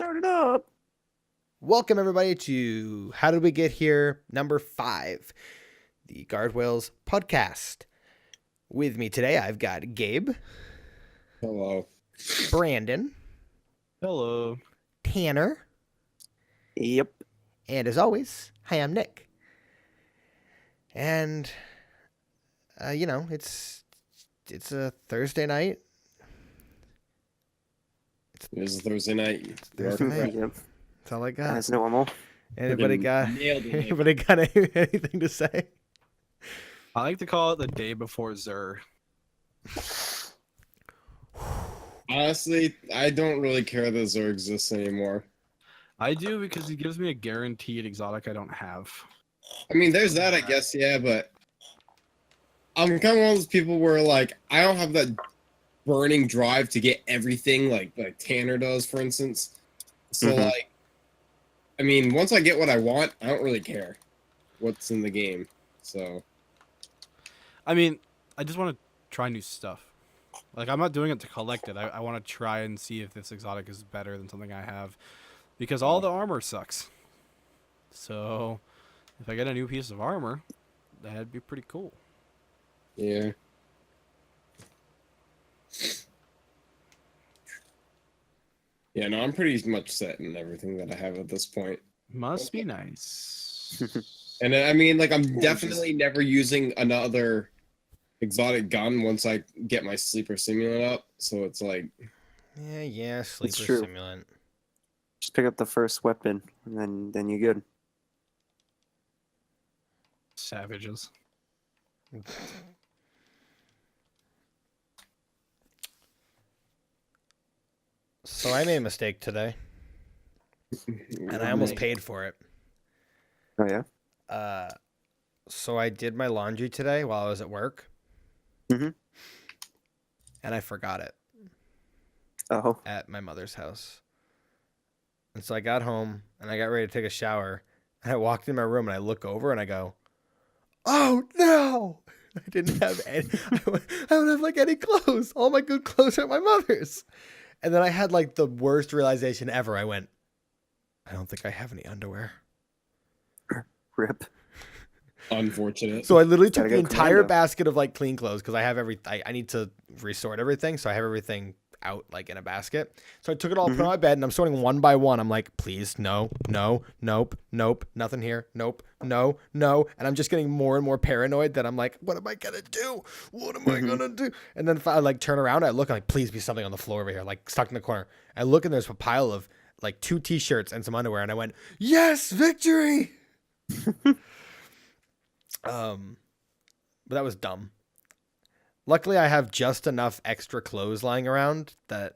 Start it up. Welcome, everybody, to How Did We Get Here, number 5, the Guardrails podcast. With me today, I've got Gabe. Hello. Brandon. Hello. Tanner. Yep. And as always, hi, I'm Nick. And, it's a Thursday night. It is a Thursday night. It's Thursday night. Yep. That's all I got. That's normal. Anybody got Nailed it. anybody got anything to say? I like to call it the day before Zur. Honestly, I don't really care that Zur exists anymore. I do because he gives me a guaranteed exotic I don't have. I mean, there's that, I guess, yeah, but I'm kind of one of those people where, like, I don't have that burning drive to get everything like Tanner does, for instance. So, like, I mean, once I get what I want, I don't really care what's in the game. So, I mean, I just want to try new stuff. Like, I'm not doing it to collect it. I want to try and see if this exotic is better than something I have. Because all the armor sucks. So, if I get a new piece of armor, that'd be pretty cool. yeah. Yeah, no, I'm pretty much set in everything that I have at this point. Must be nice. And I mean, like, I'm definitely never using another exotic gun once I get my sleeper simulant up. So it's like, Yeah, sleeper true. simulant. Just pick up the first weapon, and then you're good. Savages. So I made a mistake today, and I almost paid for it. Oh yeah. So I did my laundry today while I was at work, Mhm. and I forgot it Oh. at my mother's house. And so I got home, and I got ready to take a shower, and I walked in my room, and I look over, and I go, "Oh no! I didn't have any. I don't have like any clothes. All my good clothes are at my mother's." And then I had like the worst realization ever. I went, "I don't think I have any underwear." Rip. unfortunate. So I literally took Gotta the go entire commando. basket of like clean clothes because I have I need to resort everything. So I have everything out like in a basket. So I took it all, put it on my bed, and I'm sorting one by one. I'm like, please, no, nope, nothing here, nope, no. And I'm just getting more and more paranoid that I'm like, what am I gonna do? What am I gonna do? And then if I like turn around, I look, I'm like, please be something on the floor over here, like stuck in the corner. I look and there's a pile of like 2 t-shirts and some underwear, and I went, yes, victory. But that was dumb. Luckily, I have just enough extra clothes lying around that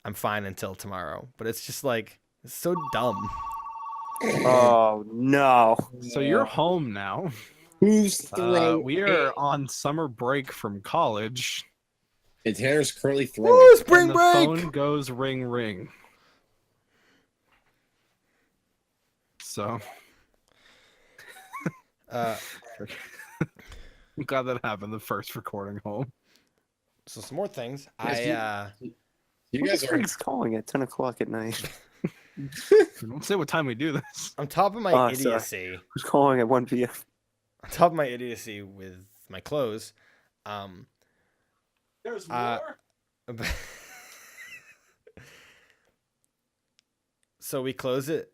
I'm fine until tomorrow. But it's just like, it's so dumb. Oh no. So you're home now. Who's throwing? We are on summer break from college. And Tanner's currently throwing. Woo, spring and the break! phone goes ring ring. So I'm glad that happened the first recording home. So some more things. Yes, You Who guys the are. frick's calling at 10 o'clock at night? Don't say what time we do this. on top of my Oh, sorry. idiocy, Who's calling at 1 p.m.? on top of my idiocy with my clothes, There's so we close it.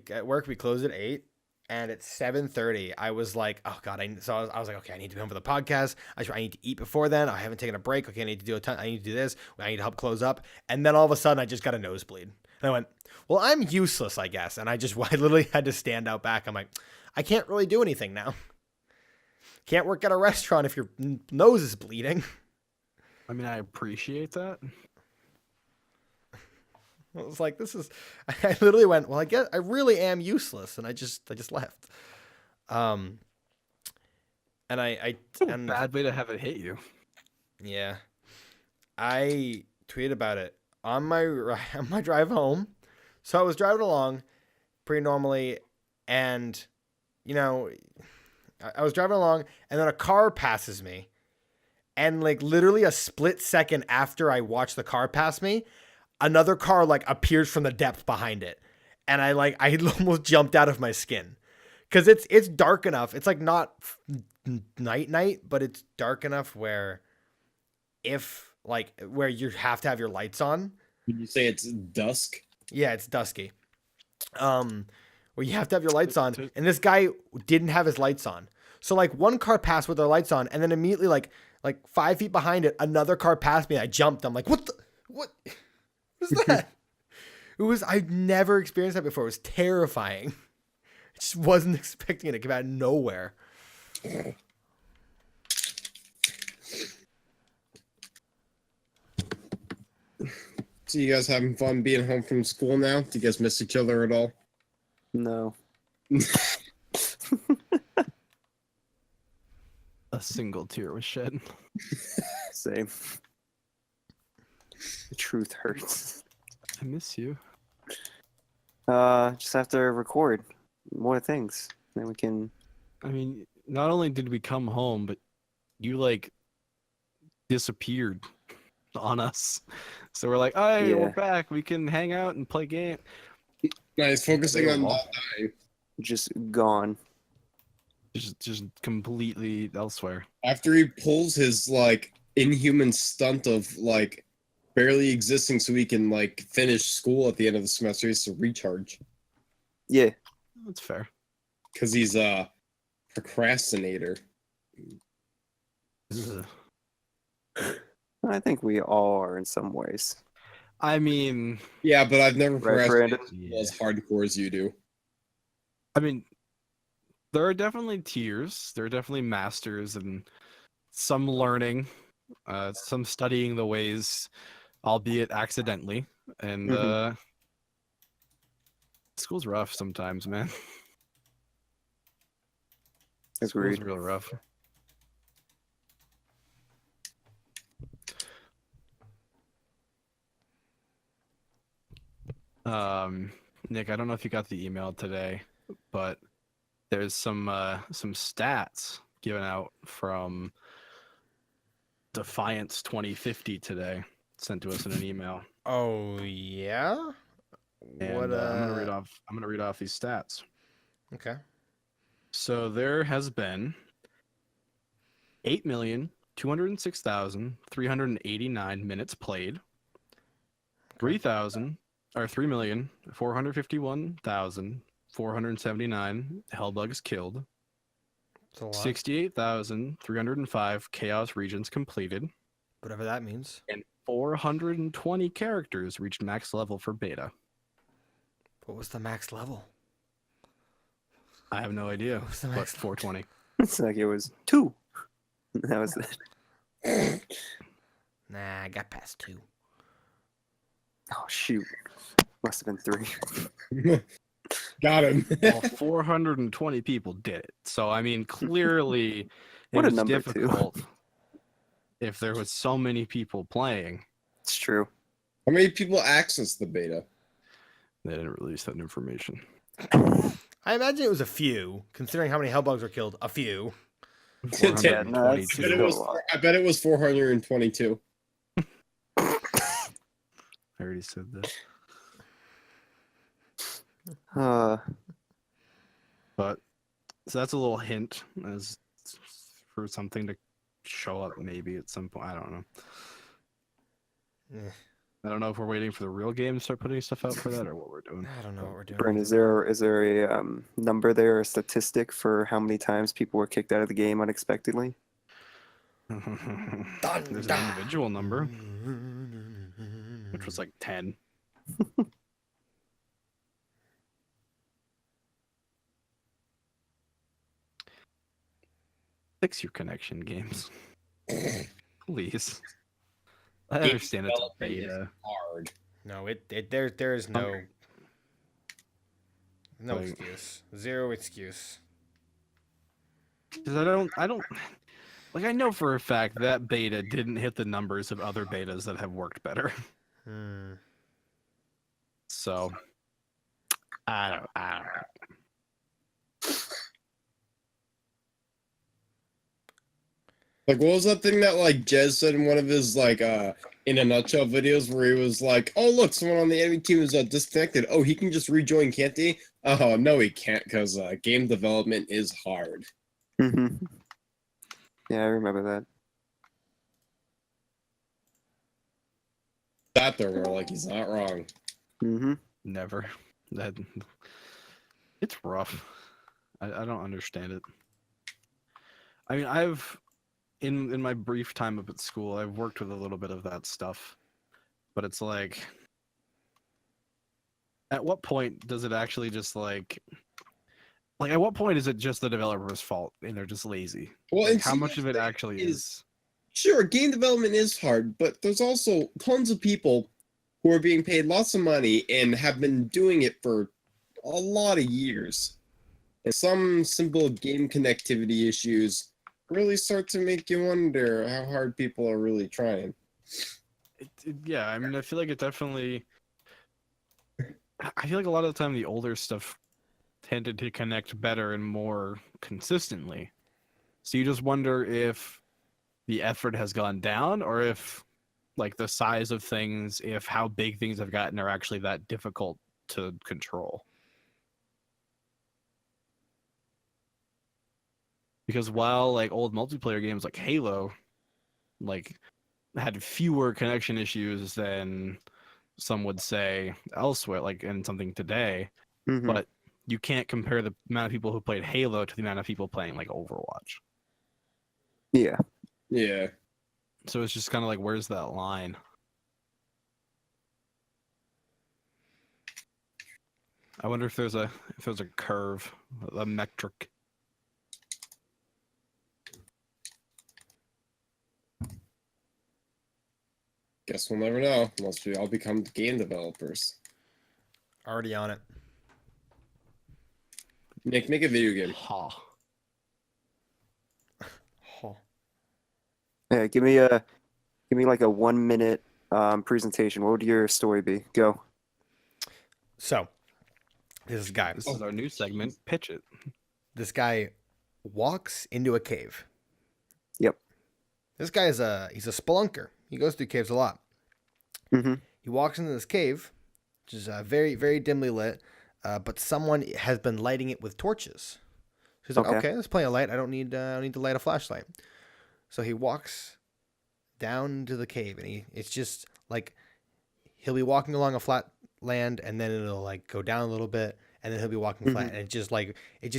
At work we close at 8, and at 7:30 I was like, oh god. I was like, okay, I need to be home for the podcast. I need to eat before then. I haven't taken a break. Okay, I need to do I need to do this. I need to help close up. And then all of a sudden I just got a nosebleed, and I went, well, I'm useless, I guess. And I literally had to stand out back. I'm like, I can't really do anything now. Can't work at a restaurant if your nose is bleeding. I mean, I appreciate that. I was like, I literally went, well, I guess I really am useless. And I just left. And It's a bad way to have it hit you. yeah, I tweeted about it on my drive home. So I was driving along pretty normally. And, I was driving along, and then a car passes me. And like literally a split second after I watched the car pass me, another car like appears from the depth behind it, and I almost jumped out of my skin, because it's dark enough. It's like not night, but it's dark enough where if like where you have to have your lights on. Would you say it's dusk? Yeah, it's dusky. Where you have to have your lights on, and this guy didn't have his lights on. So like one car passed with their lights on, and then immediately like 5 feet behind it, another car passed me. I jumped. I'm like, what was that? I've never experienced that before. It was terrifying. I just wasn't expecting it to come out of nowhere. So you guys having fun being home from school now? Do you guys miss each other at all? No. A single tear was shed. Same. The truth hurts. I miss you. Just have to record more things. Then we can. I mean, not only did we come home, but you like disappeared on us. So we're like, "Hey, Yeah. we're back. We can hang out and play game." Nice, focusing on not dying. Just gone. Just completely elsewhere. After he pulls his like inhuman stunt of like barely existing so he can like finish school at the end of the semester, he has to recharge. Yeah. That's fair. Because he's a procrastinator. Ugh. I think we all are in some ways. I mean, Yeah, but I've never Right, procrastinated Brandon? as hardcore as you do. there are definitely tiers. There are definitely masters and some learning, some studying the ways, albeit accidentally. And Mhm. School's rough sometimes, man. School's Agreed. real rough. Nick, I don't know if you got the email today, but there's some stats given out from Defiance 2050 today, sent to us in an email. Oh yeah. And What? I'm gonna read off these stats. Okay. So there has been 8,206,389 minutes played. 3,451,479 hellbugs killed. It's a lot. 68,305 chaos regions completed. Whatever that means. And 420 characters reached max level for beta. What was the max level? I have no idea, What was the but max level? 420. It's like it was 2. That was it. Nah, I got past 2. Oh shoot. Must have been 3. Got him. Well, 420 people did it. So, I mean, clearly it What a was number, too. difficult if there was so many people playing. It's true. How many people access the beta? They didn't release that information. I imagine it was a few, considering how many hellbugs were killed. A few. Yeah, no, that's 422. I bet, it still was, a lot. I bet it was 422. I already said that. But so that's a little hint as for something to show up maybe at some point. I don't know. Eh, I don't know if we're waiting for the real game to start putting stuff out for that or what we're doing. I don't know what we're doing. Brent, is there a number there, a statistic for how many times people were kicked out of the game unexpectedly? There's an individual number, which was like 10. Fix your connection, games. Please. I understand it's a Development is beta. hard. No, there is no Like- excuse. Zero excuse. Because I don't like I know for a fact that beta didn't hit the numbers of other betas that have worked better. Hmm. So I don't know. Like, what was that thing that like Jez said in one of his like in a nutshell videos where he was like, "Oh, look, someone on the enemy team is disconnected. Oh, he can just rejoin, can't he? Oh, no, he can't, because game development is hard." Mm-hmm. Yeah, I remember that. That there, we're like, he's not wrong. Mm-hmm. Never. That it's rough. I don't understand it. I mean, I've in my brief time up at school, I've worked with a little bit of that stuff, but it's like, at what point does it actually just like at what point is it just the developer's fault and they're just lazy? Well, Like, and how see, much of it the thing actually is? Sure, game development is hard, but there's also tons of people who are being paid lots of money and have been doing it for a lot of years. And some simple game connectivity issues really start to make you wonder how hard people are really trying. Yeah, I mean, I feel like it definitely. I feel like a lot of the time the older stuff tended to connect better and more consistently. So you just wonder if the effort has gone down or if like the size of things, if how big things have gotten are actually that difficult to control. Because while like old multiplayer games like Halo like had fewer connection issues than some would say elsewhere, like in something today, Mm-hmm. but you can't compare the amount of people who played Halo to the amount of people playing like Overwatch. Yeah. Yeah. So it's just kind of like, where's that line? I wonder if there's a curve, a metric. Guess we'll never know unless we all become game developers. Already on it. Nick, make a video game. Ha. Oh. Yeah, give me like a 1 minute presentation. What would your story be? Go. So, this guy. This is our new segment. Pitch it. This guy walks into a cave. Yep. This guy he's a spelunker. He goes through caves a lot. Mm-hmm. He walks into this cave, which is very, very dimly lit, but someone has been lighting it with torches. So he's like, okay, there's plenty of light. I don't need to light a flashlight. So he walks down to the cave, and it's just like he'll be walking along a flat land, and then it'll like go down a little bit, and then he'll be walking flat, and it just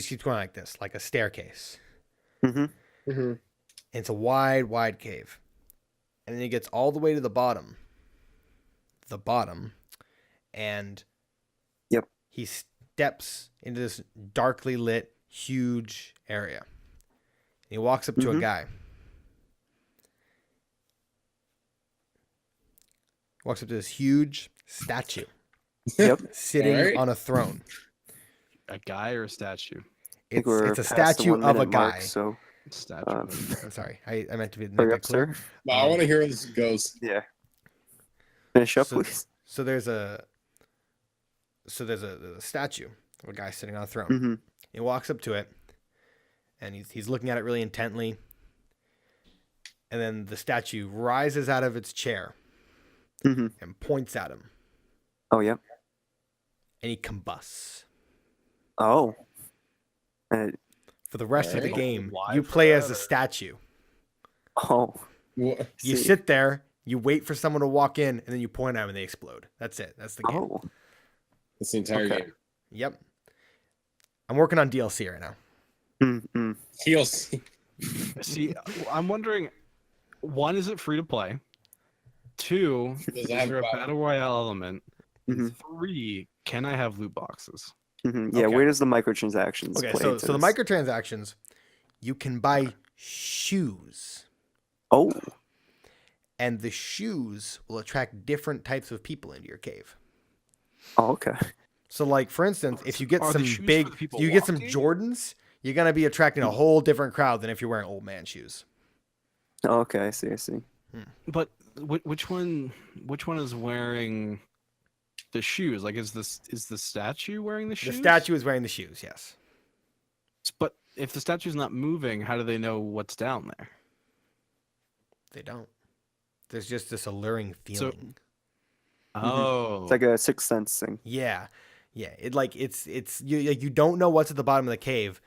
keeps going like this, like a staircase. Mm-hmm. Mm-hmm. And it's a wide, wide cave, and then he gets all the way to the bottom. And Yep. he steps into this darkly lit, huge area. And he walks up to a guy. Walks up to this huge statue. Yep. Sitting Alright. on a throne. A guy or a statue? think we're It's a past the statue of a 1 minute mark, guy. so Statue. I'm sorry. I meant to be. hurry up, sir. But I want to hear where this goes. Yeah. Finish up, So- please. So there's a statue of a guy sitting on a throne. Mm-hmm. He walks up to it, and he's looking at it really intently. And then the statue rises out of its chair Mm-hmm. and points at him, Oh, yep. and he combusts. Oh. For the rest of the Alright. game, Why you play as forever? a statue. Oh. What? You See. sit there, you wait for someone to walk in, and then you point at them and they explode. That's it. That's the game. Oh. That's the entire Okay. game. Yep. I'm working on DLC right now. Mm-hmm. DLC. See, I'm wondering, one, is it free to play? Two, Does is it have there a battle royale element? Mhm. Three, can I have loot boxes? Mm-hmm. Yeah, Okay. where does the microtransactions Okay, play so into the this? microtransactions, you can buy shoes, Oh. and the shoes will attract different types of people into your cave. Oh, okay. So, like for instance, if you get Are the some shoes for big, the people you get some walking? Jordans, you're gonna be attracting a whole different crowd than if you're wearing old man shoes. Oh, okay, I see, I see. But which one is wearing the shoes? Like, is the statue wearing the shoes? The statue is wearing the shoes, yes. But if the statue's not moving, how do they know what's down there? They don't. There's just this alluring feeling. Oh, It's like a sixth sense thing. Yeah. It's you like you don't know what's at the bottom of the cave,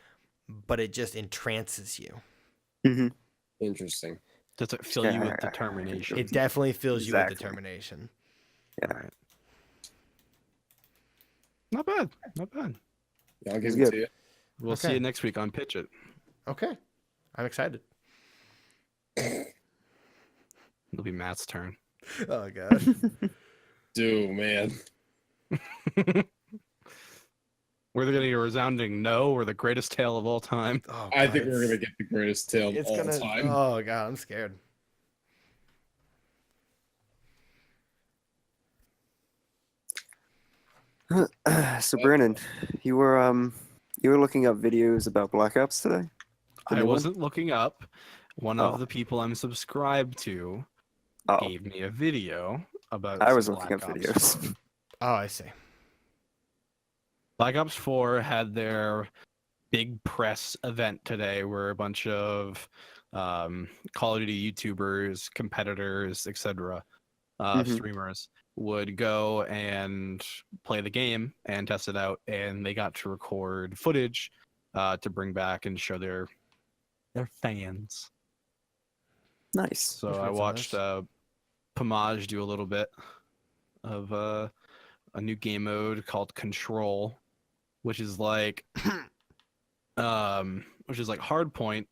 but it just entrances you. Mm-hmm. Interesting. does it fill you with determination? It definitely fills you with Exactly. determination. Yeah. All right. Not bad. Not bad. Yeah, I'll It's give it good. to you. We'll see Okay. you next week on Pitch It. Okay. I'm excited. It'll be Matt's turn. Oh god. Dude, man. We're getting a resounding no, or the greatest tale of all time. Oh, I God, think we're it's- gonna get the greatest tale of It's all gonna. time. Oh god, I'm scared. So Brandon, you were looking up videos about Black Ops today? The I new one? wasn't looking up. One Oh. of the people I'm subscribed to Oh, gave me a video about I was some looking up Black Ops videos. 4. Oh, I see. Black Ops 4 had their big press event today where a bunch of Call of Duty YouTubers, competitors, etc., Mhm. streamers would go and play the game and test it out, and they got to record footage to bring back and show their fans. Nice. So That's I pretty watched nice. Pomage do a little bit of a new game mode called Control, which is like hard point,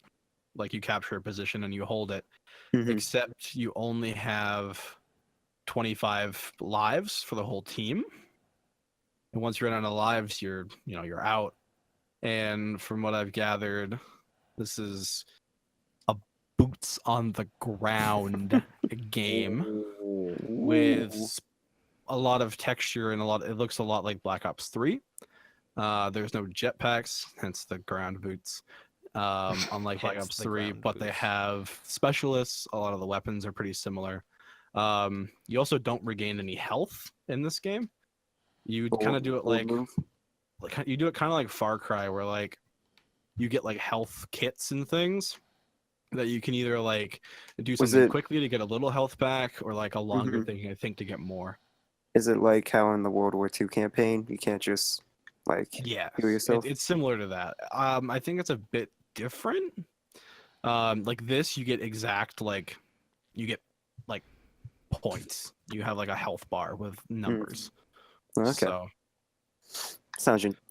like you capture a position and you hold it, Mhm. except you only have 25 lives for the whole team. And once you run out of lives, you're out. And from what I've gathered, this is a boots on the ground game with a lot of texture and it looks a lot like Black Ops 3. There's no jetpacks, hence the ground boots. Unlike Black Hence Ops the 3, ground but they boots. have specialists. A lot of the weapons are pretty similar. You also don't regain any health in this game. You kind of do it like you do it kind of like Far Cry, where like you get like health kits and things that you can either like do Was something it- quickly to get a little health back, or like a longer Mhm. thing, I think, to get more. Is it like how in the World War II campaign you can't just like Yeah, heal yourself? it's similar to that. I think it's a bit different. Like this, you get exact like points. You have like a health bar with numbers. Okay, So,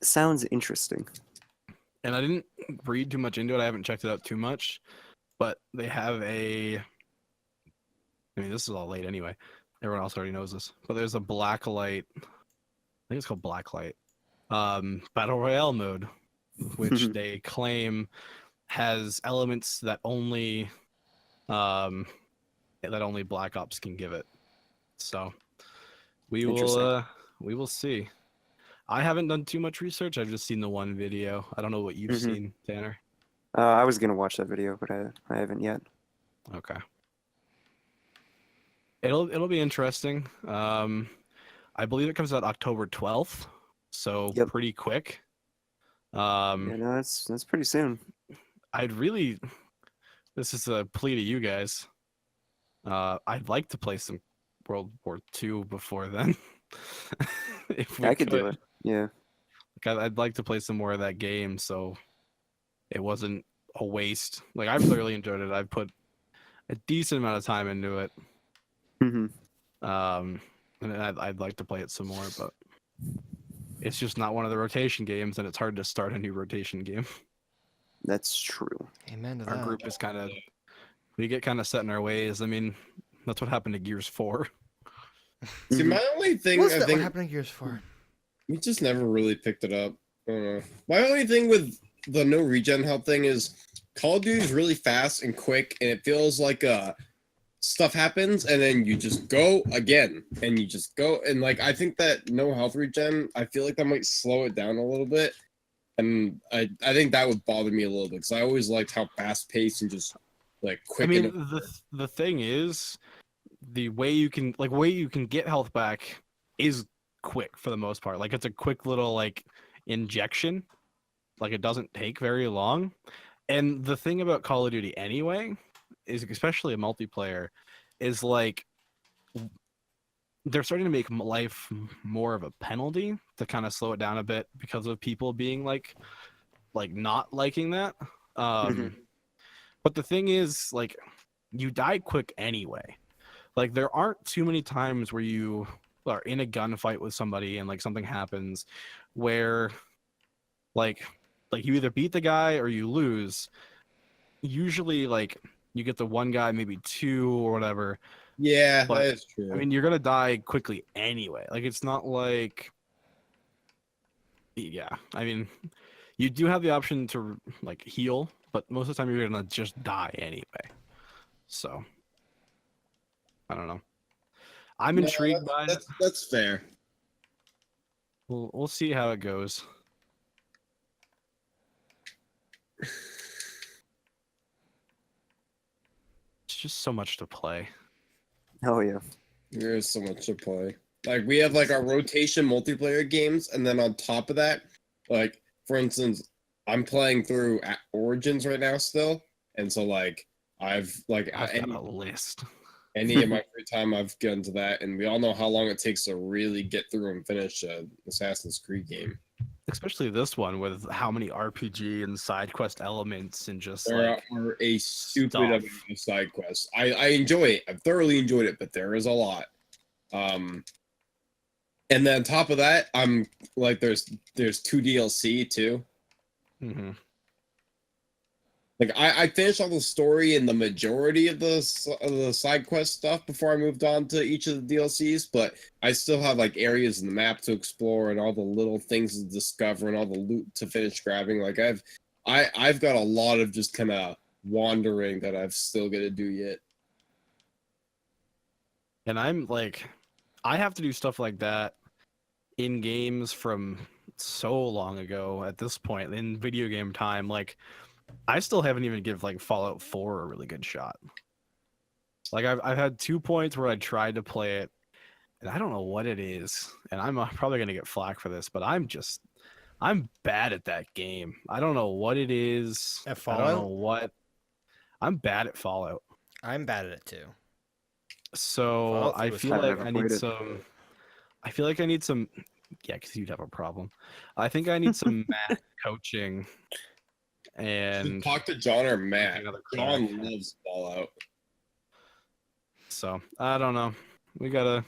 sounds interesting. and I didn't read too much into it. I haven't checked it out too much, but they have a. I mean, this is all late anyway. Everyone else already knows this, but there's a Blacklight. I think it's called Blacklight. Battle Royale mode, which they claim has elements that only Black Ops can give it. So we Interesting. will see. I haven't done too much research. I've just seen the one video. I don't know what you've Mhm. seen, Tanner. I was gonna watch that video, but I haven't yet. Okay. It'll be interesting. I believe it comes out October 12th, so Yep. pretty quick. Yeah, no, that's pretty soon. I'd really. This is a plea to you guys. I'd like to play some World War II before then. If we I could do it. Yeah. Like, I'd like to play some more of that game, so it wasn't a waste. Like I've thoroughly enjoyed it. I've put a decent amount of time into it. hmm And I'd like to play it some more, but it's just not one of the rotation games, and it's hard to start a new rotation game. That's true. Amen to Our that. group is we get kind of set in our ways. I mean, that's what happened to Gears 4. See, Mhm. my only thing, What's I that? What think happened to Gears 4? we just never really picked it up. I don't know. My only thing with the no regen health thing is Call of Duty is really fast and quick, and it feels like stuff happens and then you just go again and you just go, and like I think that no health regen, I feel like that might slow it down a little bit, and I think that would bother me a little bit because I always liked how fast paced and just like quick. I mean, the thing is, the way you can get health back is quick for the most part. Like it's a quick little like injection. Like it doesn't take very long. And the thing about Call of Duty anyway is, especially a multiplayer, is like they're starting to make life more of a penalty to kind of slow it down a bit because of people being like not liking that. Mhm. But the thing is, like, you die quick anyway. Like, there aren't too many times where you are in a gunfight with somebody and like something happens where like you either beat the guy or you lose. Usually, like, you get the one guy, maybe two or whatever. Yeah, But that is true. I mean, you're gonna die quickly anyway. Like, it's not like, yeah. I mean, you do have the option to like heal, but most of the time you're gonna just die anyway. So I don't know. I'm No, intrigued by it. that's fair. We'll see how it goes. It's just so much to play. Oh yeah. There's so much to play. Like we have like our rotation multiplayer games, and then on top of that, like for instance, I'm playing through Origins right now still, and so like I've like I've got a list. any of my free time I've gotten to that, and we all know how long it takes to really get through and finish Assassin's Creed game. Especially this one with how many RPG and side quest elements and just There like are a stupid stuff. amount of side quests. I enjoy it. I've thoroughly enjoyed it, but there is a lot. And then on top of that, I'm like, there's two DLC too. hmm Like I finished all the story and the majority of the side quest stuff before I moved on to each of the DLCs, but I still have like areas in the map to explore and all the little things to discover and all the loot to finish grabbing. Like I've got a lot of just kind of wandering that I've still got to do yet. And I'm like, I have to do stuff like that in games from so long ago at this point in video game time. Like, I still haven't even give like Fallout 4 a really good shot. Like I've had 2 points where I tried to play it, and I don't know what it is, and I'm probably gonna get flack for this, but I'm bad at that game. I don't know what it is. At I don't know Fallout? what. I'm bad at Fallout. I'm bad at it too. So Fallout 3 I was feel I've like never I need played it. some. I feel like I need some. Yeah, because you'd have a problem. I think I need some Matt coaching. And Talk to John or Matt. another John crack. loves Fallout. so I don't know. We gotta.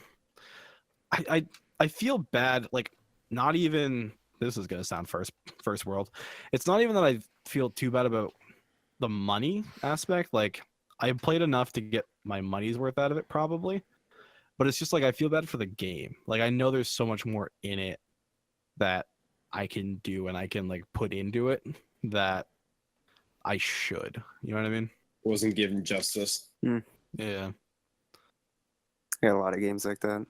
I feel bad. Like, not even. This is gonna sound first world. It's not even that I feel too bad about the money aspect. Like, I played enough to get my money's worth out of it, probably. But it's just like I feel bad for the game. Like, I know there's so much more in it that I can do and I can like put into it that I should. You know what I mean? Wasn't given justice. Yeah. I got a lot of games like that.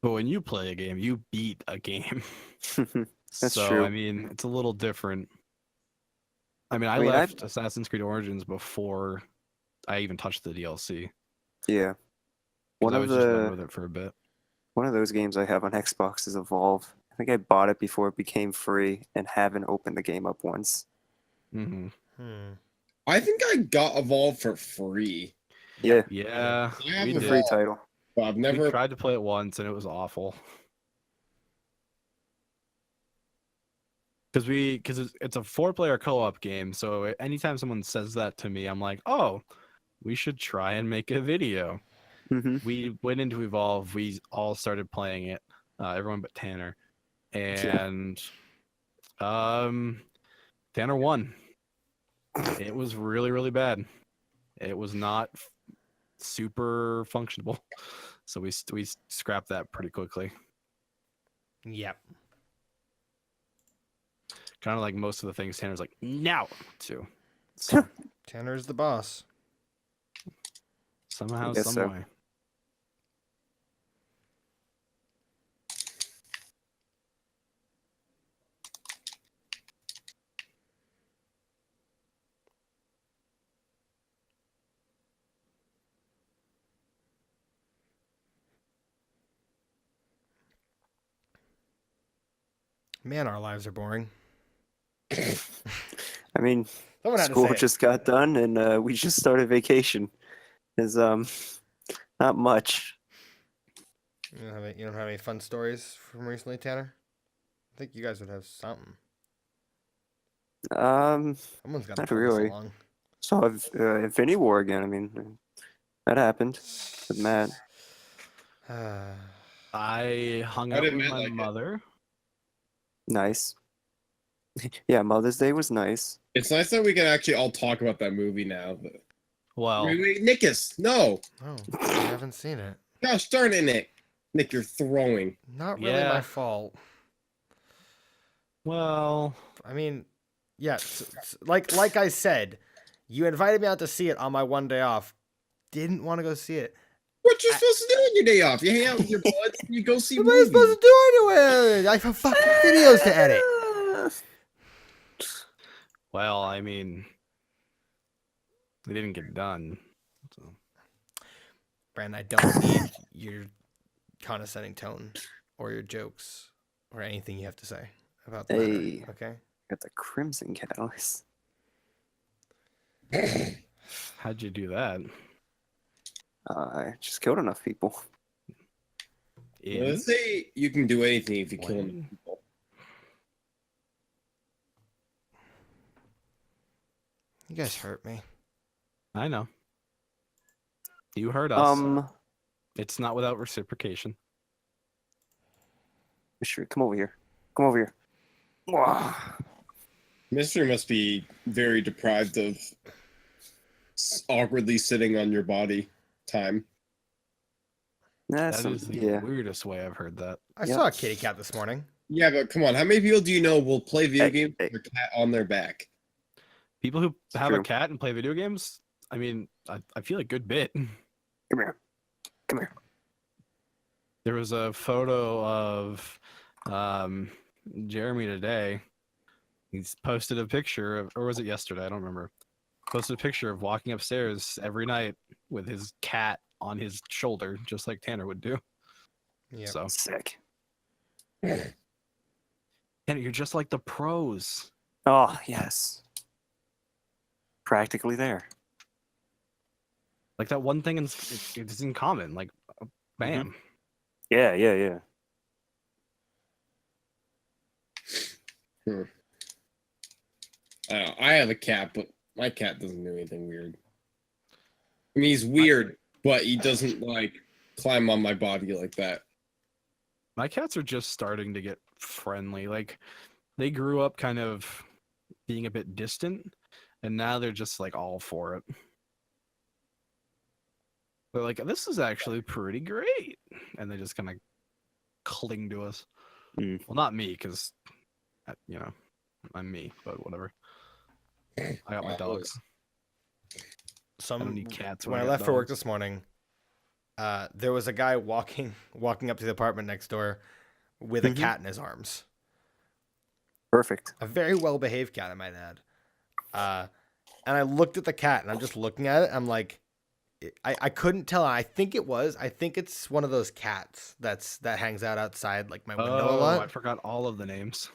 But when you play a game, you beat a game. That's so, true. I mean, it's a little different. I mean, I mean, left Assassin's Creed Origins before I even touched the DLC. Yeah. 'Cause One I of was just done the with it for a bit. one of those games I have on Xbox is Evolve. I think I bought it before it became free and haven't opened the game up once. hmm I think I got Evolve for free. Yeah, Yeah, I have we the Evolve, free did. title. but I've We never. tried to play it once and it was awful. Because it's a 4-player co-op game, so anytime someone says that to me, I'm like, oh, we should try and make a video. Hmm. We went into Evolve. We all started playing it, everyone but Tanner, and Tanner won. It was really, really bad. It was not super functionable, so we scrapped that pretty quickly. Yep. Kind of like most of the things Tanner's like, no, to. So Tanner's the boss. somehow, guess some so. way. Man, our lives are boring. I mean, Someone had to school say it. just got done and we just started vacation. is not much. You don't have any fun stories from recently, Tanner? I think you guys would have something. Someone's got to Not pull this really. along. So Infinity War again. I mean, that happened with Matt. I hung How out did with Matt my like it? mother. Nice. Yeah, Mother's Day was nice. It's nice that we can actually all talk about that movie now. But... Well, Wait, Nickus, no! Oh, I haven't seen it. Gosh darn it, Nick. Nick, you're throwing. Not really my Yeah. fault. well, I mean, yeah, like I said, you invited me out to see it on my one day off. Didn't want to go see it. What you supposed to do on your day off? You hang out with your buds and you go see What am I movies. supposed to do anyway? I have fucking videos to edit. well, I mean, they didn't get done. So. Brandon, I don't need your condescending tone or your jokes or anything you have to say about the matter. Hey, Okay. got the Crimson Catalyst. How'd you do that? I just killed enough people. Let's say you can do anything if you kill enough When? people. You guys hurt me. I know. You heard us. Mystery, It's not without reciprocation. come over here. Come over here. Wow. Mystery must be very deprived of awkwardly sitting on your body time. That's That is the yeah. weirdest way I've heard that. I Yep. saw a kitty cat this morning. Yeah, but come on, how many people do you know will play video Hey, games hey. with their cat on their back? People who have a true. cat and play video games, I mean, I feel a good bit. Come here. Come here. There was a photo of Jeremy today. He's posted a picture of, or was it yesterday? I don't remember. Posted a picture of walking upstairs every night with his cat on his shoulder, just like Tanner would do. Yeah. So, Sick. Tanner, you're just like the pros. Oh yes. Practically there. Like that one thing it's in common. Like, bam. Yeah, yeah, yeah. I don't know. I have a cat, but my cat doesn't do anything weird. I mean, he's weird, but he doesn't like climb on my body like that. My cats are just starting to get friendly. Like, they grew up kind of being a bit distant, and now they're just like all for it. They're like, this is actually pretty great, and they just kind of cling to us. Mm. Well, not me, because you know, I'm me, but whatever. I got my dogs. I don't need cats. When I got left for work dogs. this morning, there was a guy walking up to the apartment next door with a Mhm. cat in his arms. Perfect. A very well behaved cat, I might add. And I looked at the cat and I'm just looking at it. I'm like, I couldn't tell. I think it's one of those cats that hangs out outside like my window a Oh, lot. I forgot all of the names.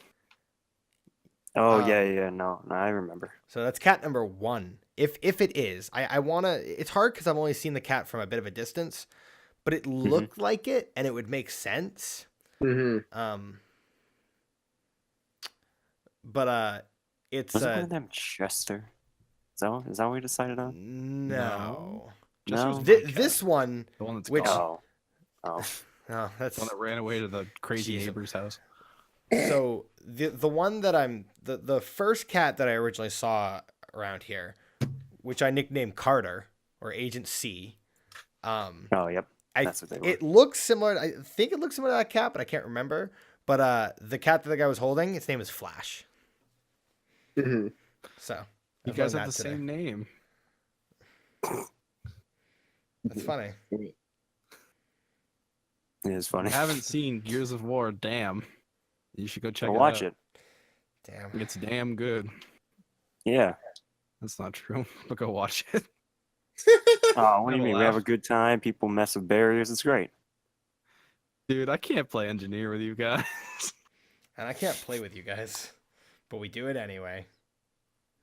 Oh yeah, yeah. No, I remember. So that's cat number 1. If it is, I wanna. It's hard because I've only seen the cat from a bit of a distance, but it looked like it, and it would make sense. Mm-hmm. But it's Was it one of them Chester? Is that what we decided on? no. Just No. was my cat. This one, The one that's which gone. Oh. no, that's The one that ran away to the crazy Jeez. neighbor's house. so the one that the first cat that I originally saw around here, which I nicknamed Carter or Agent C. Oh, yep. That's what they were. It looks similar. I think it looks similar to that cat, but I can't remember. But the cat that the guy was holding, its name is Flash. Mm-hmm. So You I've guys learned have the that today. same name. That's funny. It is If funny. you haven't seen Gears of War, damn. You should go check Go it watch out. it. Damn. It's damn good. Yeah. That's not true, but go watch it. Oh, what do you Have a mean? We have a laugh. good time. People mess with barriers. It's great. Dude, I can't play engineer with you guys. And I can't play with you guys, but we do it anyway.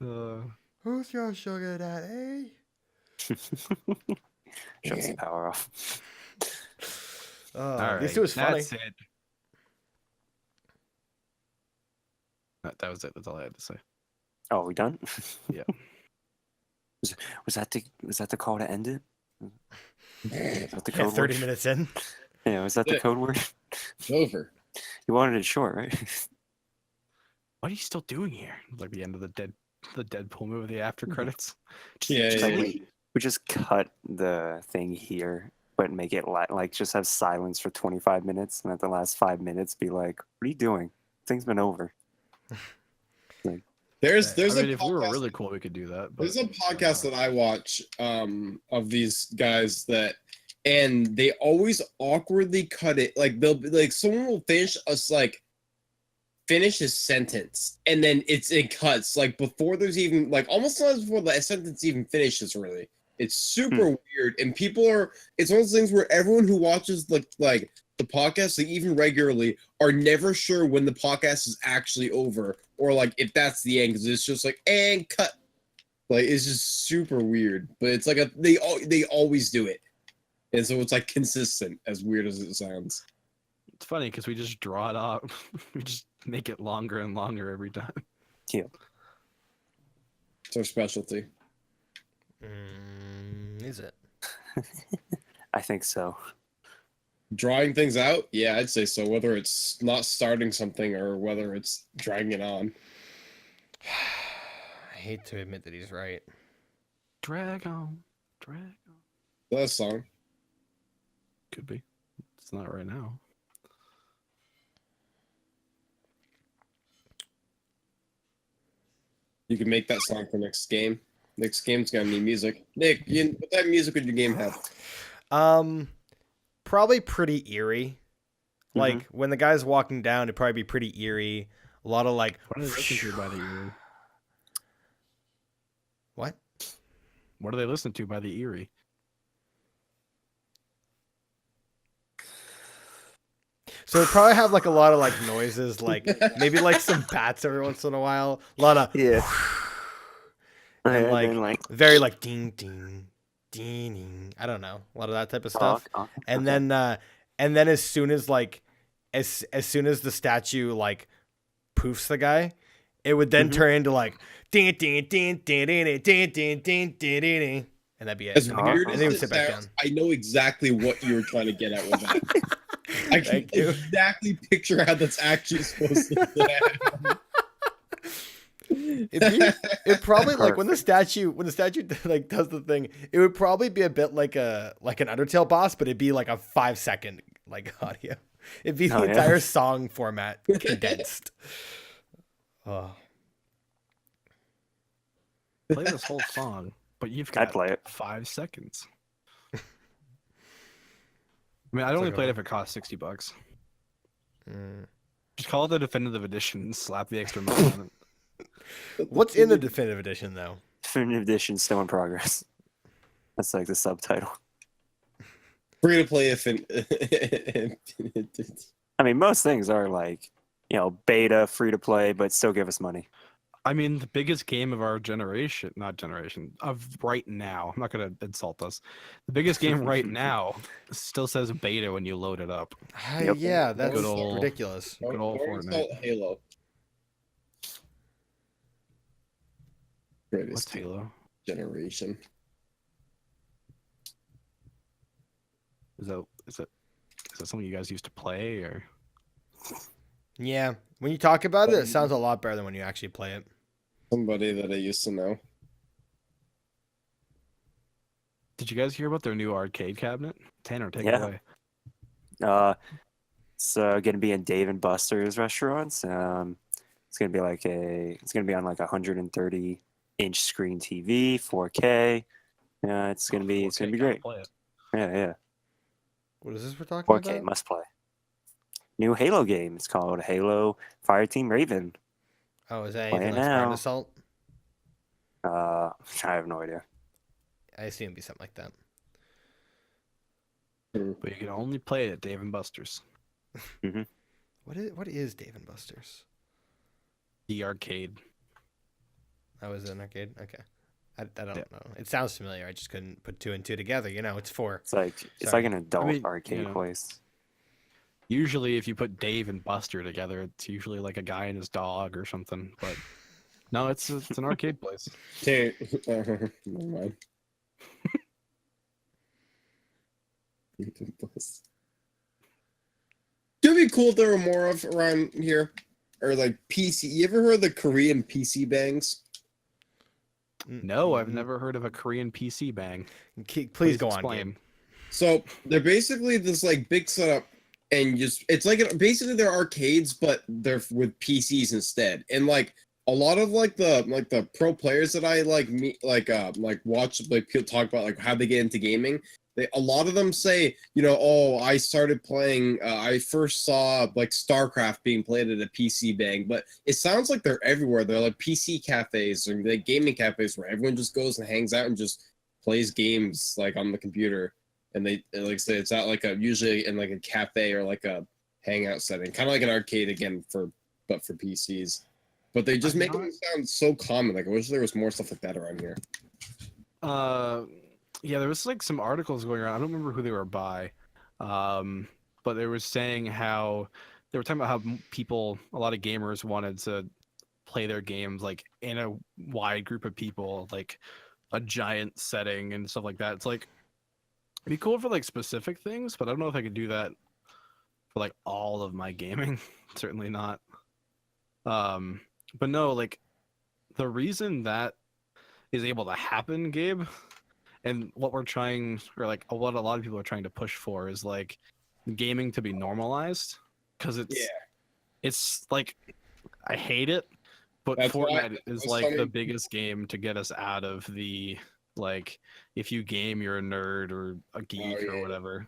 Uh, Who's your sugar daddy? Shuts the power off. At least it was funny. That's it. That was it. That's all I had to say. Oh, we done? Yeah. Was that the call to end it? Was that the Yeah, code 30 word? minutes in. Yeah, was that the Yeah. code word? It's over. You wanted it short, right? What are you still doing here? Like the end of the Deadpool movie, the after credits. Yeah, It's yeah, like yeah. we just cut the thing here, but make it like just have silence for 25 minutes, and at the last 5 minutes, be like, "What are you doing? Thing's been over." There's I a mean, if we were podcast- really cool, we could do that. But There's a podcast that I watch of these guys and they always awkwardly cut it. Like they'll be like someone will finish his sentence and then it cuts like before there's even like almost sometimes before the sentence even finishes. Really, it's super weird. And it's one of those things where everyone who watches like the podcast, like even regularly, are never sure when the podcast is actually over or like if that's the end because it's just like and cut. Like it's just super weird, but it's like they always do it, and so it's like consistent. As weird as it sounds. it's funny because we just draw it out. We just make it longer and longer every time. It's our specialty. Is it? I think so. Drawing things out, yeah, I'd say so. Whether it's not starting something or whether it's dragging it on. I hate to admit that he's right. Drag on. That song. Could be. It's not right now. You can make that song for next game. Next game's gonna need music. Nick, what type of music would your game have? Probably pretty eerie. Like Mm-hmm. when the guy's walking down, it'd probably be pretty eerie. A lot of like What are they listening to by the Eerie? what? What do they listen to by the Eerie? So it'd probably have like a lot of like noises, like maybe like some bats every once in a while. A lot of Yeah. and And like, then, very like ding ding ding ding. I don't know, a lot of that type of stuff. And then as soon as like as soon as the statue like poofs the guy, it would then turn into like ding ding ding ding ding ding ding ding ding ding ding, and that'd be it. As And the guy- weird and as then he would it sit back sounds, down. I know exactly what you were trying to get at with that. I can Thank you. exactly picture how that's actually supposed to happen. It probably like when the statue like does the thing, it would probably be a bit like an Undertale boss, but it'd be like a 5-second like audio. It'd be the Oh, yeah. entire song format condensed. Oh. Play this whole song, but you've I'd got play it. 5 seconds. I mean, I'd only play it if it cost $60. Just call it the definitive edition and slap the extra money on it. What's in the definitive edition though? Definitive edition still in progress. That's like the subtitle. Free to play if I mean, most things are like, beta, free to play, but still give us money. I mean, the biggest game of our generation, of right now, I'm not going to insult us. The biggest game right now still says beta when you load it up. Yep. Yeah, that's Good old- ridiculous. Good old Or Fortnite. install Halo. What's Greatest Halo? generation. Is that something you guys used to play or? Yeah, when you talk about it, it sounds a lot better than when you actually play it. Somebody that I used to know. Did you guys hear about their new arcade cabinet? Tanner, take it Yeah. away. It's gonna be in Dave and Buster's restaurants. It's gonna be on like 130-inch screen TV, 4K. It's gonna be Okay, gotta great. play it. Yeah. What is this we're talking 4K about? must play. New Halo game. It's called Halo Fireteam Raven. Oh, is that Play anything it like Spartan now. Assault? I have no idea. I assume it'd be something like that. But you can only play it at Dave and Buster's. What is Dave and Buster's? The arcade. Oh, is it an arcade? Okay. I don't Yeah. know. It sounds familiar. I just couldn't put two and two together. You know, it's four. It's like Sorry. an adult mean, arcade you know. place. Usually, if you put Dave and Buster together, it's usually like a guy and his dog or something. But no, it's an arcade place. Can't. Never mind. It'd be cool if there were more of around here, or like PC. You ever heard of the Korean PC bangs? No, I've never heard of a Korean PC bang. Please go on, explain. Gabe. So they're basically this like big setup, and just it's like basically they're arcades, but they're with PCs instead. And like a lot of like the pro players that I like meet like watch like people talk about like how they get into gaming. A lot of them say, you know, oh, I started playing. I first saw like StarCraft being played at a PC bang, but it sounds like they're everywhere. They're like PC cafes or like gaming cafes where everyone just goes and hangs out and just plays games like on the computer. And they like I say it's not like usually in like a cafe or like a hangout setting, kind of like an arcade again for PCs. But they just make them sound so common. Like I wish there was more stuff like that around here. Yeah, there was like some articles going around. I don't remember who they were by, but they were saying how they were talking about how a lot of gamers wanted to play their games like in a wide group of people, like a giant setting and stuff like that. It's like it'd be cool for like specific things, but I don't know if I could do that for like all of my gaming. Certainly not. But no, like the reason that is able to happen, Gabe, and what we're trying, or like what a lot of people are trying to push for, is like gaming to be normalized, because it's like I hate it, but That's Fortnite is like the something- biggest game to get us out of the like if you game you're a nerd or a geek or whatever.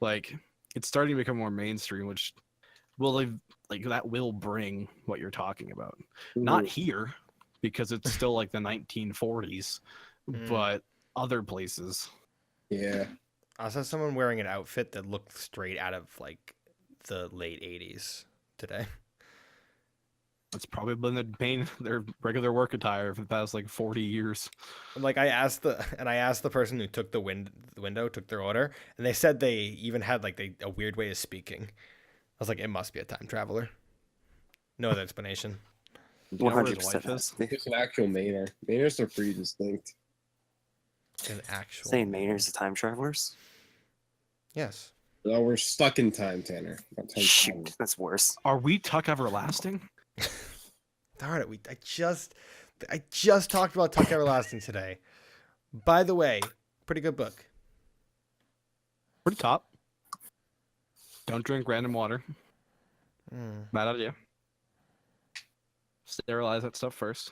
Like it's starting to become more mainstream, which will like that will bring what you're talking about. Not here because it's still like the 1940s, but other places. Yeah. I saw someone wearing an outfit that looked straight out of like the late 80s today. That's probably been their regular work attire for the past like 40 years. Like I asked the person who took the window, took their order, and they said they even had like a weird way of speaking. I was like, it must be a time traveler. No other explanation. Do you know where his wife 100% is? It's an actual Maynard. Maynards are pretty distinct. An actual. Saying Maynard's the time travelers? Yes. No, we're stuck in time, Tanner. Not time travel. Shoot, that's worse. Are we Tuck Everlasting? Darn it! I just talked about Tuck Everlasting today. By the way, pretty good book. Pretty top. Don't drink random water. Bad idea. Sterilize that stuff first.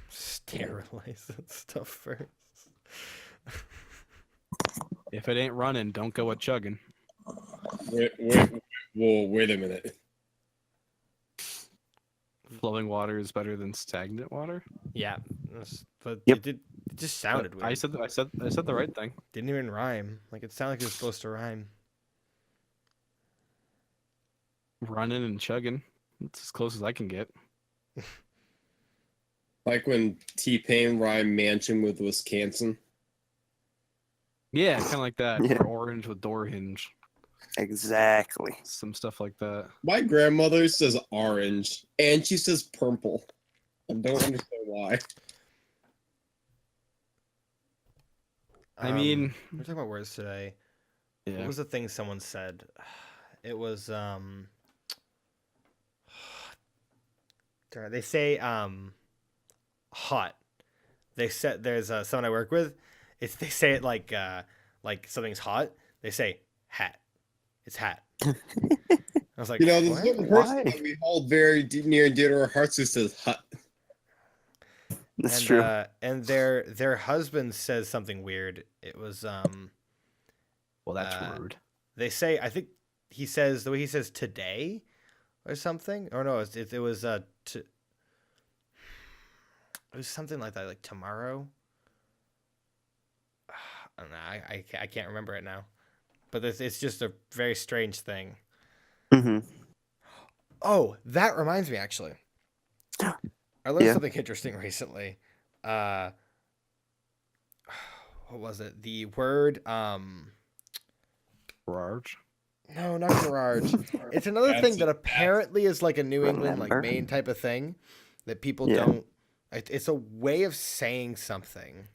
Sterilize that stuff first. If it ain't running, don't go a chugging. Wait a minute. Flowing water is better than stagnant water. Yeah, but Yep. it just sounded weird. I said the right thing. Didn't even rhyme. Like it sounded like it was supposed to rhyme. Running and chugging. That's as close as I can get. Like when T-Pain rhymed mansion with Wisconsin. Yeah, kind of like that. Yeah. Or orange with door hinge. Exactly. Some stuff like that. My grandmother says orange, and she says purple. I don't understand why. I mean, we're talking about words today. yeah. What was the thing someone said? It was they say hot. They said there's someone I work with. They say it like something's hot. They say hat. It's hat. I was like, You know, there's what? one person Why? that we hold very near and dear to our hearts who says hut. That's and, true. And their husband says something weird. It was Well, that's rude. they say, I think he says the way he says today or something, or no, it was it was something like that, like tomorrow. I don't know. I can't remember it now, but it's just a very strange thing. Mm-hmm. Oh, that reminds me, actually. I learned Yeah. something interesting recently. What was it? The word Large. no, not garage. It's another That's thing that apparently is like a New England like Remember? Maine type of thing that people Yeah. don't. It's a way of saying something.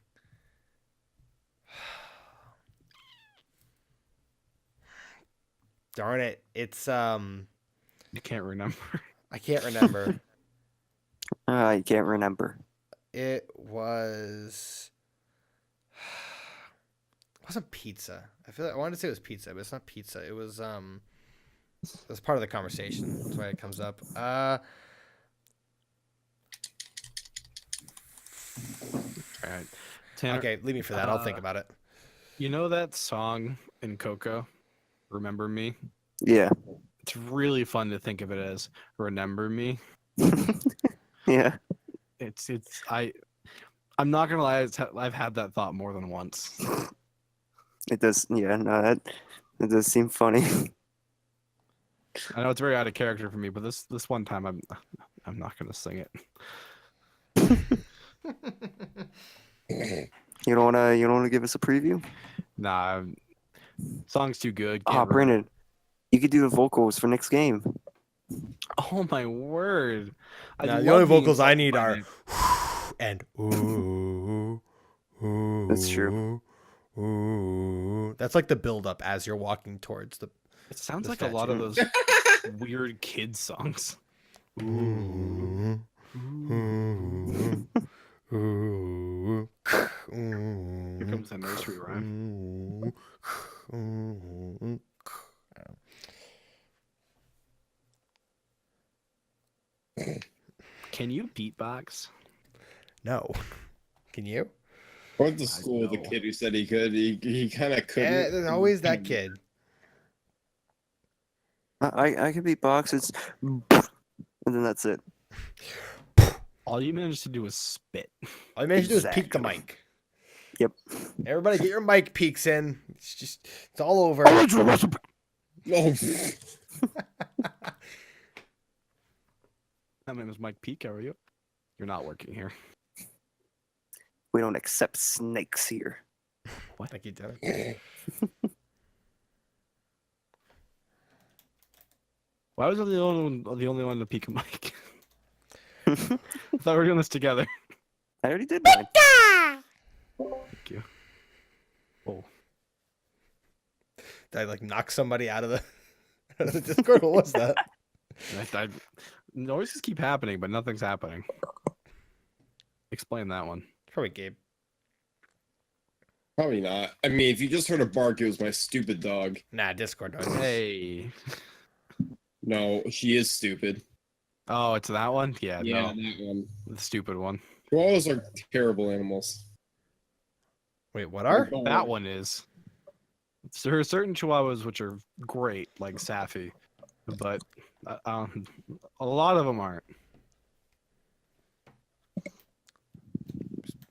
Darn it! It's You can't remember. I can't remember. I can't remember. It was. It wasn't pizza. I feel like I wanted to say it was pizza, but it's not pizza. It was That's part of the conversation. That's why it comes up. All right. Tanner, Okay, leave me for that. I'll think about it. you know that song in Coco, "Remember Me"? Yeah. It's really fun to think of it as "Remember Me." Yeah. I'm not gonna lie. I've had that thought more than once. It does. Yeah. No, it does seem funny. I know it's very out of character for me, but this one time I'm not gonna sing it. You don't wanna give us a preview? Nah, song's too good. Ah, can't remember. Brandon, you could do the vocals for next game. Oh my word! I Nah, the love only being vocals I need insulted are by and ooh, ooh. That's true. Ooh. That's like the build up as you're walking towards the. it sounds the like a lot of statue. those weird kid songs. Ooh. Ooh. Ooh. Here comes the nursery rhyme. Ooh. Can you beatbox? No. Can you? I went to school with a know. kid who said he could. He kind of couldn't. Yeah, there's always that kid. I could beat box. It's and then that's it. All you managed to do was spit. All you managed to do is peek the Exactly. mic. Yep. Everybody get your mic peeks in. It's all over. Oh, My name is Mike Peak. How are you? You're not working here. We don't accept snakes here. I think you did it. Why was I the only one to peek a mic? I thought we were doing this together. I already did mine. Thank you. Oh, Did I like knock somebody out of the Discord? What was that? noises keep happening, but nothing's happening. Explain that one. Probably Gabe. probably not. I mean, if you just heard a bark, it was my stupid dog. Nah, Discord knows. Hey. No, she is stupid. Oh, it's that one? Yeah, Yeah, no. that one. The stupid one. Chihuahuas are terrible animals. Wait, what are? That one is. There are certain chihuahuas which are great, like Safi, but a lot of them aren't.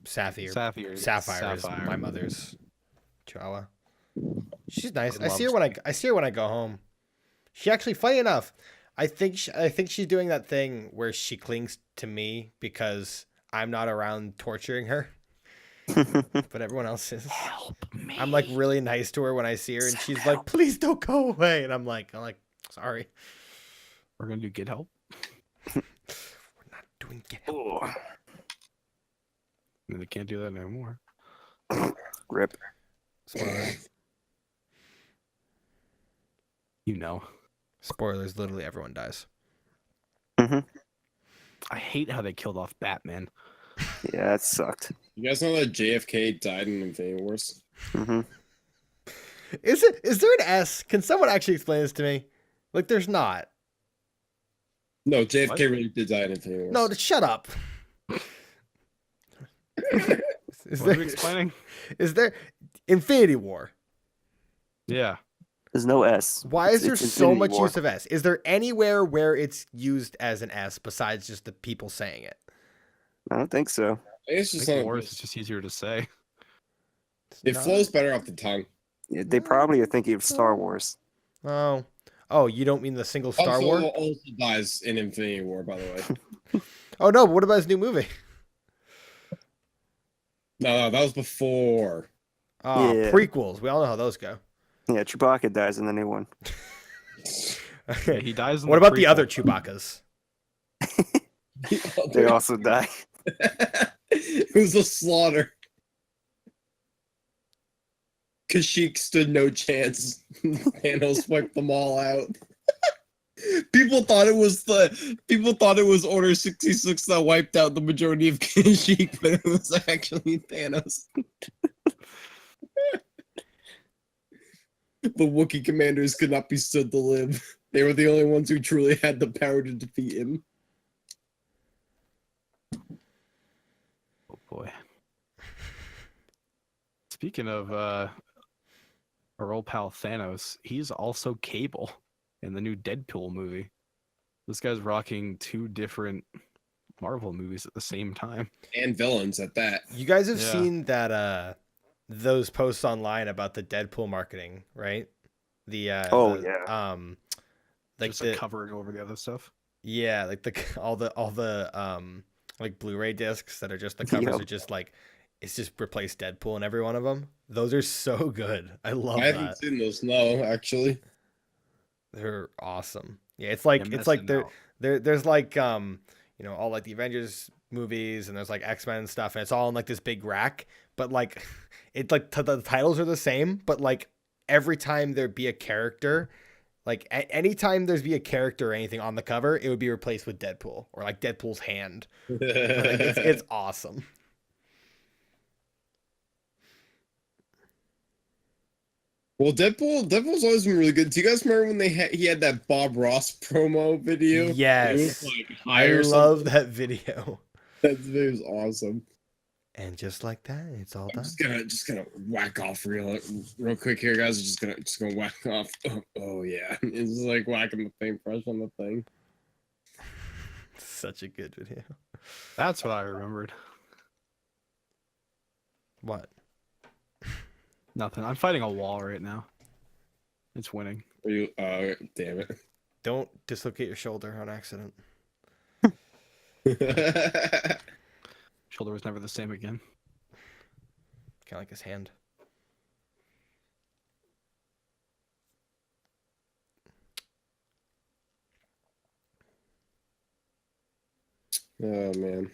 Sapphire. Sapphire. Sapphire is my mother's chihuahua. She's nice. I I see her love when I go home. She actually, funny enough, I think she's doing that thing where she clings to me because I'm not around torturing her, but everyone else is. Help me. I'm like really nice to her when I see her, and she's like, "Please don't go away," and I'm like, "Sorry, We're gonna do get help. we're not doing get help." They can't do that anymore. Rip. Spoilers. You know. Spoilers. Literally, everyone dies. I hate how they killed off Batman. Yeah, that sucked. You guys know that JFK died in Infinity Wars? Is there an S? Can someone actually explain this to me? Like, there's not. No, JFK What? really did die in Infinity Wars. No, shut up. Is What are we there, explaining? is there Infinity War? Yeah. There's no S. Why is there It's so Infinity much War. use of S? Is there anywhere where it's used as an S besides just the people saying it? I don't think so. I think it's I just think something. Wars is just easier to say. It No. flows better off the tongue. Yeah, they probably are thinking of Star Wars. Oh, you don't mean the single Star also, Wars? also dies in Infinity War, by the way. Oh no, but what about his new movie? No, that was before. Oh, Yeah. prequels. We all know how those go. Yeah, Chewbacca dies in the new one. Yeah, he dies in What the about the prequel. other Chewbaccas? They also die. It was a slaughter. Kashyyyk stood no chance. Thanos wiped them all out. People thought it was Order 66 that wiped out the majority of Kashyyyk, but it was actually Thanos. The Wookiee commanders could not be stood to live. They were the only ones who truly had the power to defeat him. Oh boy. Speaking of our old pal Thanos, he's also Cable in the new Deadpool movie. This guy's rocking 2 different Marvel movies at the same time. And villains at that. You guys have Yeah. seen that those posts online about the Deadpool marketing, right? Oh, the, yeah. like Just the like covering over the other stuff. yeah, like the all the like Blu-ray discs that are just the covers Yep. are just like it's just replaced Deadpool in every one of them. Those are so good. I love I haven't that. seen those, no, actually. They're awesome. Yeah, it's like You're it's like missing there out. there's like you know all like the Avengers movies and there's like X-Men and stuff and it's all in like this big rack, but like it's like the titles are the same, but like every time there be a character, like anytime there's be a character or anything on the cover, it would be replaced with Deadpool or like Deadpool's hand. Like, it's awesome. Well, Deadpool's always been really good. Do you guys remember when he had that Bob Ross promo video? Yes. It was like I high or love something. that video. That video was awesome. And just like that, it's all I'm done. just gonna whack off real quick here, guys. Just gonna whack off. Oh yeah, it's like whacking the paintbrush on the thing. Such a good video. That's what I remembered. What? Nothing. I'm fighting a wall right now. It's winning. Are you? Damn Don't dislocate your shoulder on accident. it. Shoulder was never the same again. Kind of like his hand. Oh man.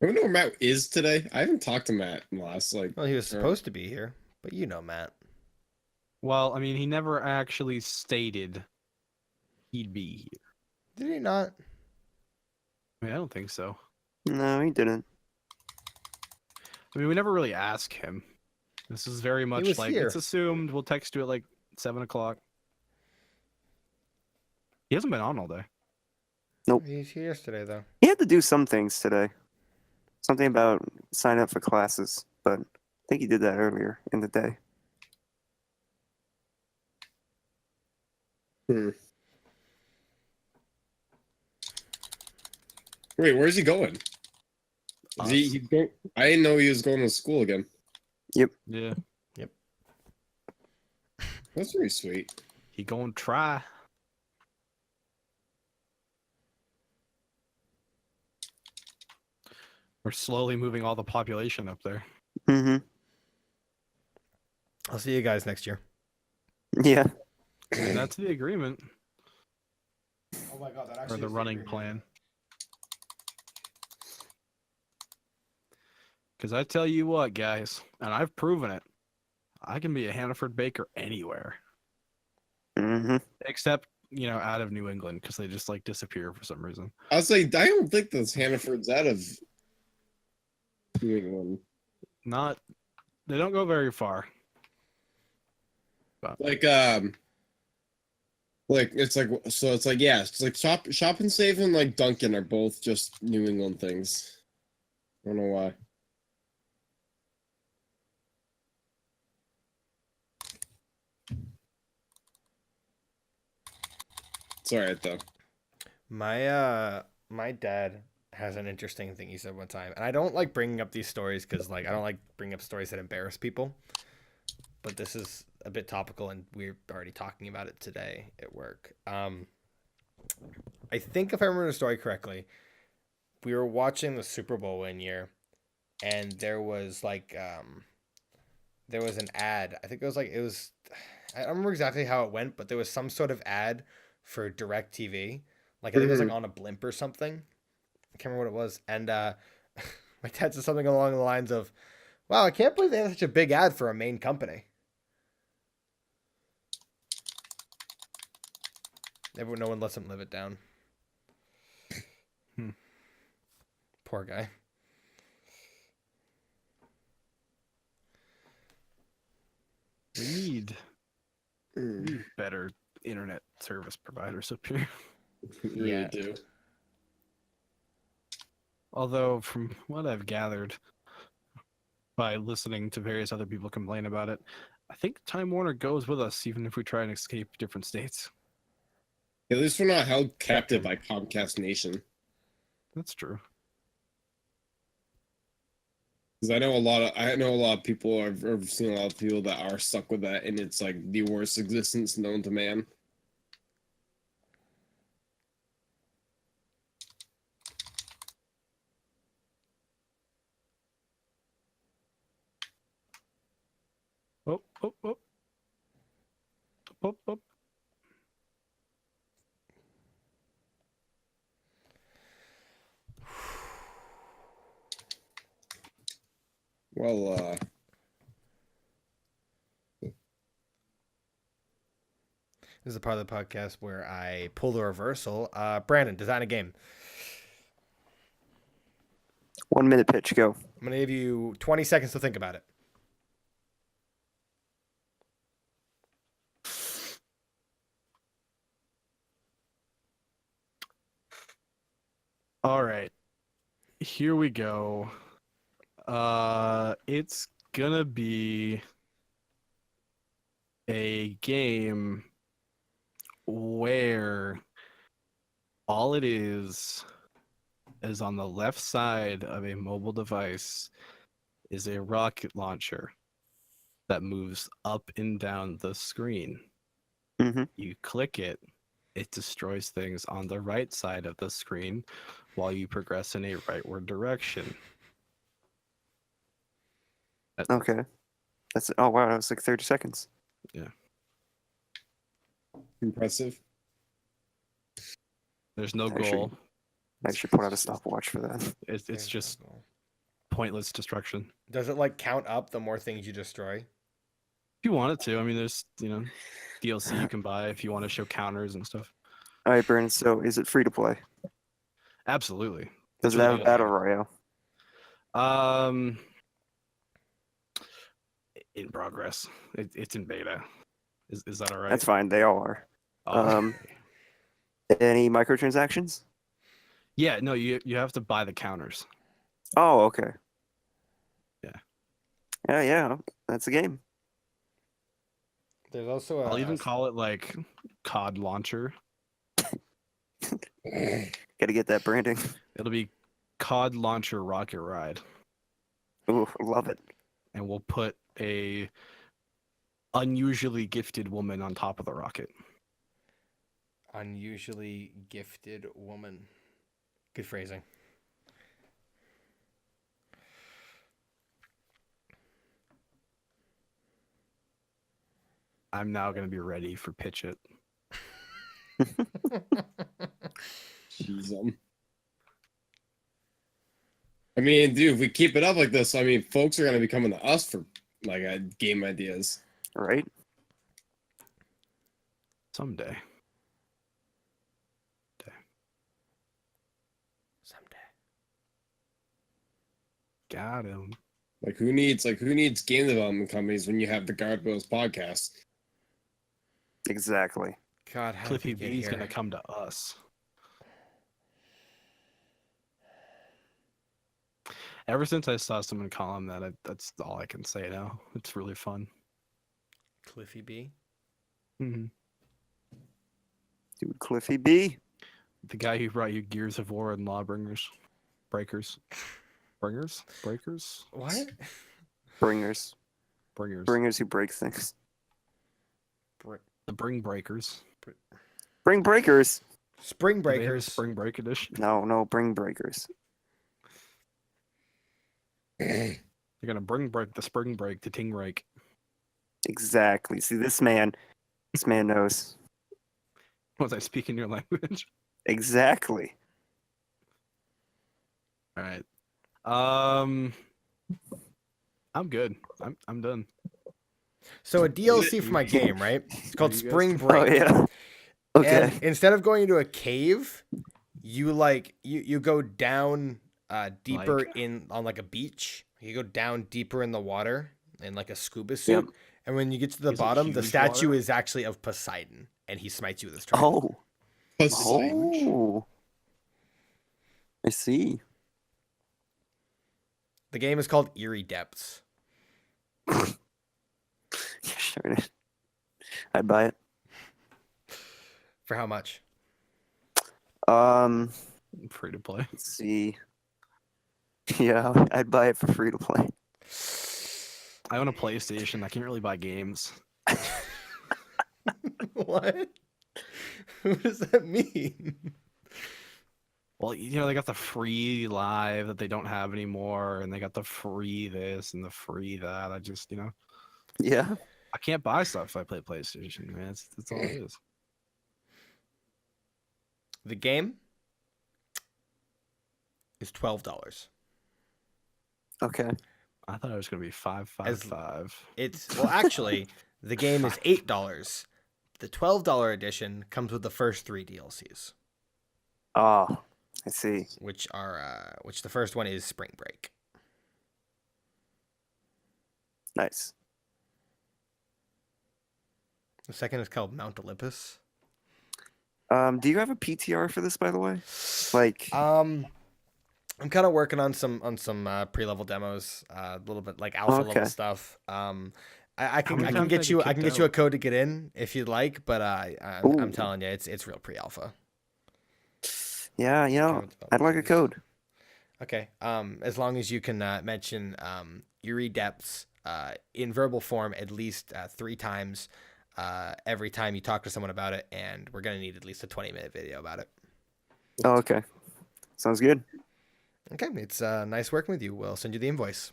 I don't know where Matt is today. I haven't talked to Matt in the last like. Well, he was supposed to be here, but you know Matt. Well, I mean, he never actually stated he'd be here. Did he not? I mean, I don't think so. No, he didn't. I mean, we never really ask him. This is very much was like here. it's assumed. We'll text you at like 7 o'clock. He hasn't been on all day. Nope. He's here yesterday though. He had to do some things today. Something about sign up for classes, but I think he did that earlier in the day. Wait, where's he going? Is Us. he go? I didn't know he was going to school again. Yeah. That's pretty sweet. He gonna try. We're slowly moving all the population up there. Mm-hmm. I'll see you guys next year. Yeah. And that's the agreement Oh my god, that or the running plan. Because I tell you what, guys, and I've proven it, I can be a Hannaford baker anywhere. Mm-hmm. Except, you know, out of New England, because they just like disappear for some reason. I was like, I don't think those Hannaford's out of New England. Not, they don't go very far. Like it's like so it's like yeah, it's like Shop and Save and like Dunkin' are both just New England things. I don't know why. It's alright though. My dad has an interesting thing he said one time, and I don't like bringing up these stories because like I don't like bringing up stories that embarrass people. But this is a bit topical, and we're already talking about it today at work. I think if I remember the story correctly, we were watching the Super Bowl one year, and there was there was an ad. I think I don't remember exactly how it went, but there was some sort of ad for DirecTV. Like I think it was like on a blimp or something. I can't remember what it was. And my dad said something along the lines of, "Wow, I can't believe they have such a big ad for a main company." No one lets him live it down. Hmm. Poor guy. We need better internet service providers up here. We really Yeah. do. Although, from what I've gathered by listening to various other people complain about it, I think Time Warner goes with us even if we try and escape different states. At least we're not held captive by Comcast Nation. That's true. Because I know a lot of people. I've seen a lot of people that are stuck with that, and it's like the worst existence known to man. Oh, oh, oh. Oh, oh. Well, This is the part of the podcast where I pull the reversal. Brandon, design a game. 1 minute pitch, go. I'm going to give you 20 seconds to think about it. All right. Here we go. It's gonna be a game where all it is on the left side of a mobile device is a rocket launcher that moves up and down the screen. Mm-hmm. You click it, it destroys things on the right side of the screen while you progress in a rightward direction. Okay. Oh wow, that was like 30 seconds. impressive. There's no Actually, goal. I should put out a stopwatch for that. It's There's just no goal. pointless destruction. Does it like count up the more things you destroy? If you want it to, I mean, there's DLC you can buy if you want to show counters and stuff. All right, Brandon. So, is it free to play? Absolutely. Does it really have a good. battle royale? In progress. It's in beta. Is that all right? That's fine. They all are. Oh. Any microtransactions? Yeah, no, you have to buy the counters. Oh, okay. Yeah. Yeah. That's a game. There's also I'll even call it like COD launcher. Gotta get that branding. It'll be COD launcher rocket ride, Ooh, love it. and we'll put a unusually gifted woman on top of the rocket. unusually gifted woman. Good phrasing. I'm now gonna be ready for pitch it. Jeez, I mean, dude, if we keep it up like this, I mean, folks are gonna be coming to us for like game ideas. Right? Someday. Someday. Got him. Like who needs game development companies when you have the Guardrails podcast? Exactly. God, how Cliffy did we get B's here? gonna come to us. Ever since I saw someone call him that, that's all I can say now. It's really fun. Cliffy B. Mm-hmm. Dude, Cliffy B. The guy who brought you Gears of War and Lawbringers, Breakers, Bringers. What? Bringers. Bringers. Bringers who break things. The Bring Breakers. Bring breakers. Spring Do they have a Breakers. spring break edition. No, bring breakers. They're gonna bring break the spring break to Ting Break. Exactly. See, this man knows Was I speaking your language? exactly. All right. I'm good. I'm done. So a DLC for my game, right? It's called you guys Spring can- Oh Break. yeah. Okay. And instead of going into a cave, you like you go down deeper Like- in on like a beach. You go down deeper in the water in like a scuba suit. Yep. And when you get to the Is it bottom, the huge statue water? is actually of Poseidon, and he smites you with his trident. Oh. Poseidon. Oh. I see. The game is called Eerie Depths. Sure. I'd buy it. For how much? Free to play. Let's see. Yeah, I'd buy it for free to play. I own a PlayStation. I can't really buy games. What? What does that mean? Well, they got the free live that they don't have anymore, and they got the free this and the free that. I just, Yeah. I can't buy stuff if I play PlayStation, man. That's all it is. The game is $12. Okay. I thought it was gonna be 555. It's well, actually, the game is $8. The $12 edition comes with the first 3 DLCs, Oh, I see. which the first one is Spring Break. Nice. The second is called Mount Olympus. Do you have a PTR for this, by the way? Like, I'm kind of working on some pre-level demos, a little bit like alpha level Okay. stuff. I How can many I can times get did you I I get can kicked get you a out? code to get in if you'd like, but I'm Ooh. telling you, it's real pre-alpha. yeah, I'd like a code. Okay. As long as you can mention Eerie Depths in verbal form at least 3 times every time you talk to someone about it, and we're gonna need at least a 20-minute video about it. Oh, okay. Sounds good. Okay. It's nice working with you. We'll send you the invoice.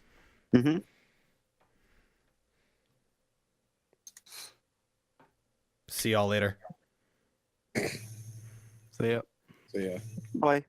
Mm-hmm. See y'all later. So yeah. So yeah. Bye.